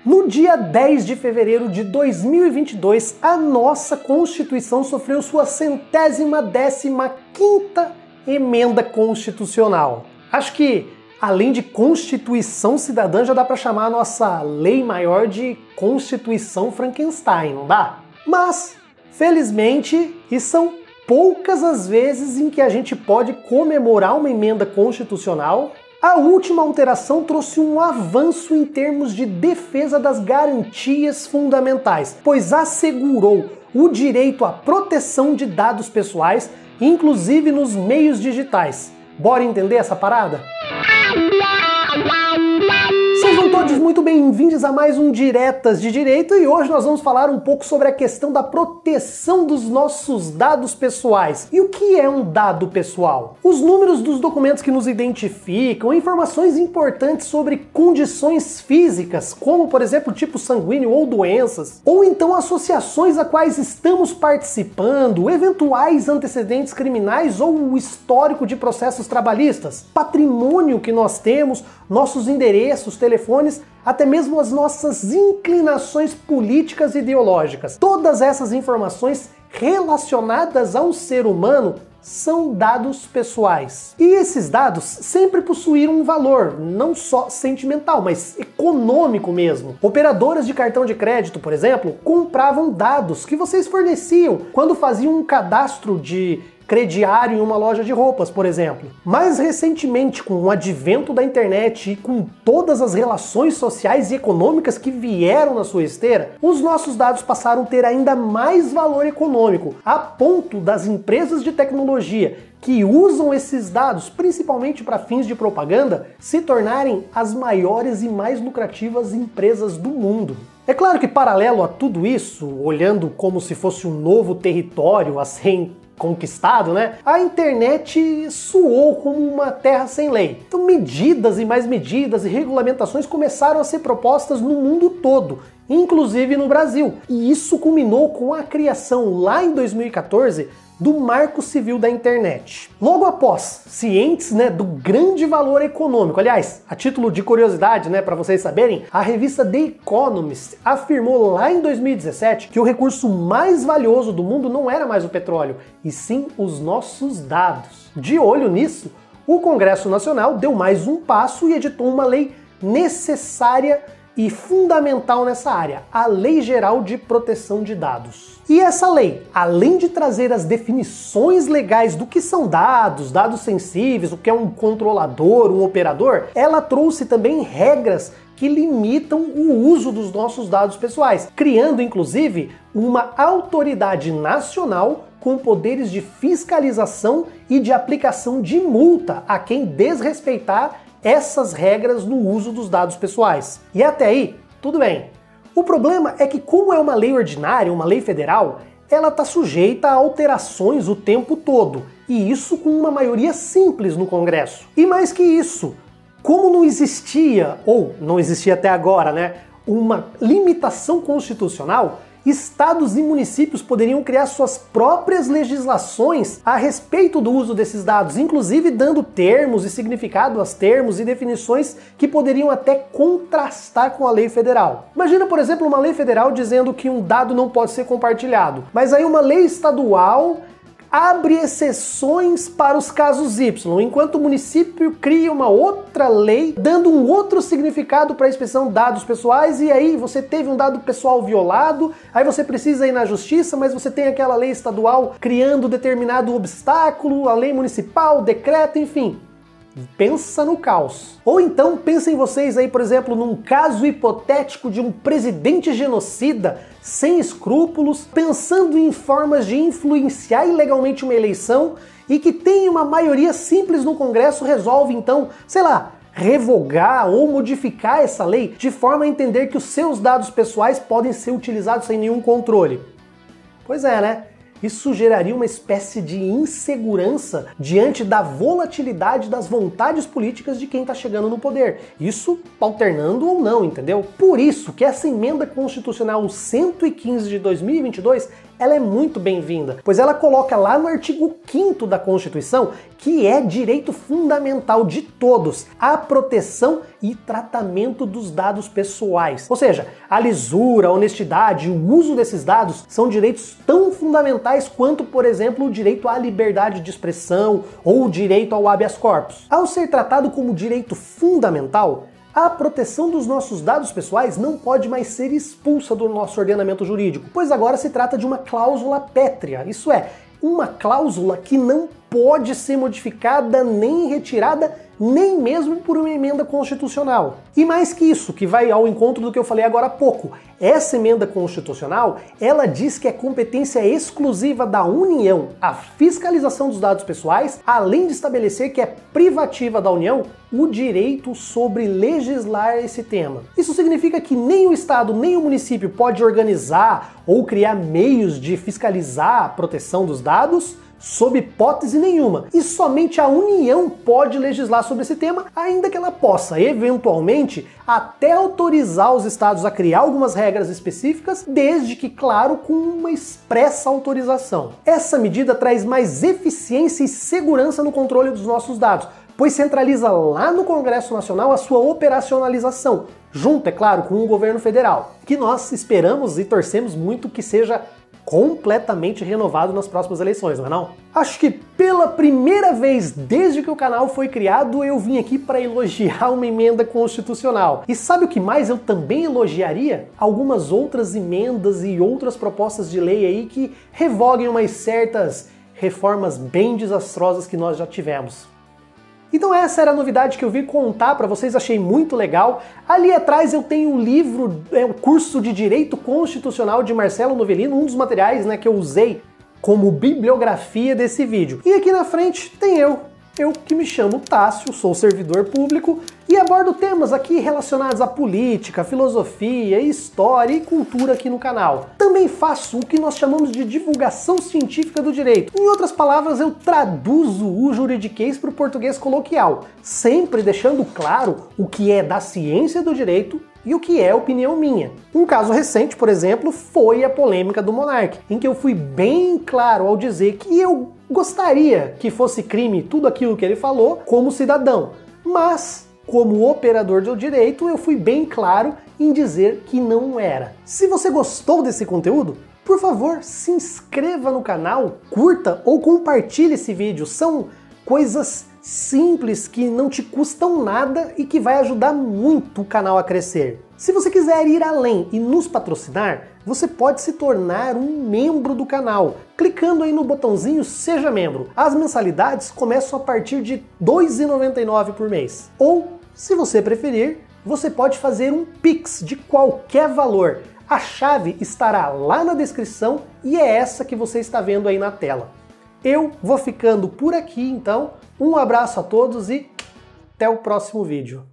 No dia 10 de fevereiro de 2022, a nossa Constituição sofreu sua 115ª emenda constitucional. Acho que, além de Constituição Cidadã, já dá para chamar a nossa lei maior de Constituição Frankenstein, não dá? Mas, felizmente, e são poucas as vezes em que a gente pode comemorar uma emenda constitucional, a última alteração trouxe um avanço em termos de defesa das garantias fundamentais, pois assegurou o direito à proteção de dados pessoais, inclusive nos meios digitais. Bora entender essa parada? Sejam todos muito bem-vindos a mais um Diretas de Direito e hoje nós vamos falar um pouco sobre a questão da proteção dos nossos dados pessoais. E o que é um dado pessoal? Os números dos documentos que nos identificam, informações importantes sobre condições físicas, como por exemplo tipo sanguíneo ou doenças, ou então associações a quais estamos participando, eventuais antecedentes criminais ou o histórico de processos trabalhistas, patrimônio que nós temos, nossos endereços, telefones, até mesmo as nossas inclinações políticas e ideológicas. Todas essas informações relacionadas ao ser humano são dados pessoais. E esses dados sempre possuíram um valor, não só sentimental, mas econômico mesmo. Operadoras de cartão de crédito, por exemplo, compravam dados que vocês forneciam quando faziam um cadastro de crediário em uma loja de roupas, por exemplo. Mais recentemente, com o advento da internet e com todas as relações sociais e econômicas que vieram na sua esteira, os nossos dados passaram a ter ainda mais valor econômico, a ponto das empresas de tecnologia que usam esses dados, principalmente para fins de propaganda, se tornarem as maiores e mais lucrativas empresas do mundo. É claro que, paralelo a tudo isso, olhando como se fosse um novo território a ser conquistado, né? A internet soou como uma terra sem lei. Então medidas e mais medidas e regulamentações começaram a ser propostas no mundo todo, inclusive no Brasil. E isso culminou com a criação, lá em 2014, do Marco Civil da Internet. Logo após, cientes, do grande valor econômico, aliás, a título de curiosidade, para vocês saberem, a revista The Economist afirmou lá em 2017 que o recurso mais valioso do mundo não era mais o petróleo, e sim os nossos dados. De olho nisso, o Congresso Nacional deu mais um passo e editou uma lei necessária e fundamental nessa área, a Lei Geral de Proteção de Dados. E essa lei, além de trazer as definições legais do que são dados, dados sensíveis, o que é um controlador, um operador, ela trouxe também regras que limitam o uso dos nossos dados pessoais, criando inclusive uma autoridade nacional com poderes de fiscalização e de aplicação de multa a quem desrespeitar essas regras no uso dos dados pessoais. E até aí, tudo bem. O problema é que, como é uma lei ordinária, uma lei federal, ela está sujeita a alterações o tempo todo, e isso com uma maioria simples no Congresso. E mais que isso, como não existia, ou não existia até agora, uma limitação constitucional, estados e municípios poderiam criar suas próprias legislações a respeito do uso desses dados, inclusive dando termos e significado aos termos e definições que poderiam até contrastar com a lei federal. Imagina, por exemplo, uma lei federal dizendo que um dado não pode ser compartilhado, mas aí uma lei estadual abre exceções para os casos Y, enquanto o município cria uma outra lei dando um outro significado para a expressão dados pessoais, e aí você teve um dado pessoal violado, aí você precisa ir na justiça, mas você tem aquela lei estadual criando determinado obstáculo, a lei municipal, decreto, enfim. Pensa no caos. Ou então pensem vocês aí, por exemplo, num caso hipotético de um presidente genocida, sem escrúpulos, pensando em formas de influenciar ilegalmente uma eleição e que tem uma maioria simples no Congresso, resolve então, sei lá, revogar ou modificar essa lei de forma a entender que os seus dados pessoais podem ser utilizados sem nenhum controle. Pois é, Isso geraria uma espécie de insegurança diante da volatilidade das vontades políticas de quem está chegando no poder. Isso alternando ou não, entendeu? Por isso que essa emenda constitucional 115 de 2022 ela é muito bem-vinda, pois ela coloca lá no artigo 5º da Constituição que é direito fundamental de todos a proteção e tratamento dos dados pessoais. Ou seja, a lisura, a honestidade e o uso desses dados são direitos tão fundamentais quanto, por exemplo, o direito à liberdade de expressão ou o direito ao habeas corpus. Ao ser tratado como direito fundamental, a proteção dos nossos dados pessoais não pode mais ser expulsa do nosso ordenamento jurídico, pois agora se trata de uma cláusula pétrea, isso é, uma cláusula que não pode ser modificada nem retirada, nem mesmo por uma emenda constitucional. E mais que isso, que vai ao encontro do que eu falei agora há pouco, essa emenda constitucional, ela diz que é competência exclusiva da União a fiscalização dos dados pessoais, além de estabelecer que é privativa da União o direito sobre legislar esse tema. Isso significa que nem o Estado nem o município pode organizar ou criar meios de fiscalizar a proteção dos dados sob hipótese nenhuma. E somente a União pode legislar sobre esse tema, ainda que ela possa, eventualmente, até autorizar os estados a criar algumas regras específicas, desde que, claro, com uma expressa autorização. Essa medida traz mais eficiência e segurança no controle dos nossos dados, pois centraliza lá no Congresso Nacional a sua operacionalização, junto, é claro, com o governo federal, que nós esperamos e torcemos muito que seja completamente renovado nas próximas eleições, não é não? Acho que pela primeira vez desde que o canal foi criado, eu vim aqui para elogiar uma emenda constitucional. E sabe o que mais eu também elogiaria? Algumas outras emendas e outras propostas de lei aí que revoguem umas certas reformas bem desastrosas que nós já tivemos. Então essa era a novidade que eu vim contar para vocês, achei muito legal. Ali atrás eu tenho um livro, o curso de Direito Constitucional de Marcelo Novellino, um dos materiais que eu usei como bibliografia desse vídeo. E aqui na frente tem eu que me chamo Tássio, sou servidor público e abordo temas aqui relacionados à política, filosofia, história e cultura aqui no canal. Também faço o que nós chamamos de divulgação científica do direito. Em outras palavras, eu traduzo o juridiquês para o português coloquial, sempre deixando claro o que é da ciência do direito e o que é opinião minha. Um caso recente, por exemplo, foi a polêmica do Monark, em que eu fui bem claro ao dizer que eu gostaria que fosse crime tudo aquilo que ele falou como cidadão, mas como operador do direito eu fui bem claro em dizer que não era. Se você gostou desse conteúdo, por favor, se inscreva no canal, curta ou compartilhe esse vídeo. São coisas simples que não te custam nada e que vai ajudar muito o canal a crescer. Se você quiser ir além e nos patrocinar, você pode se tornar um membro do canal, clicando aí no botãozinho Seja Membro. As mensalidades começam a partir de R$ 2,99 por mês. Ou, se você preferir, você pode fazer um Pix de qualquer valor. A chave estará lá na descrição e é essa que você está vendo aí na tela. Eu vou ficando por aqui, então. Um abraço a todos e até o próximo vídeo.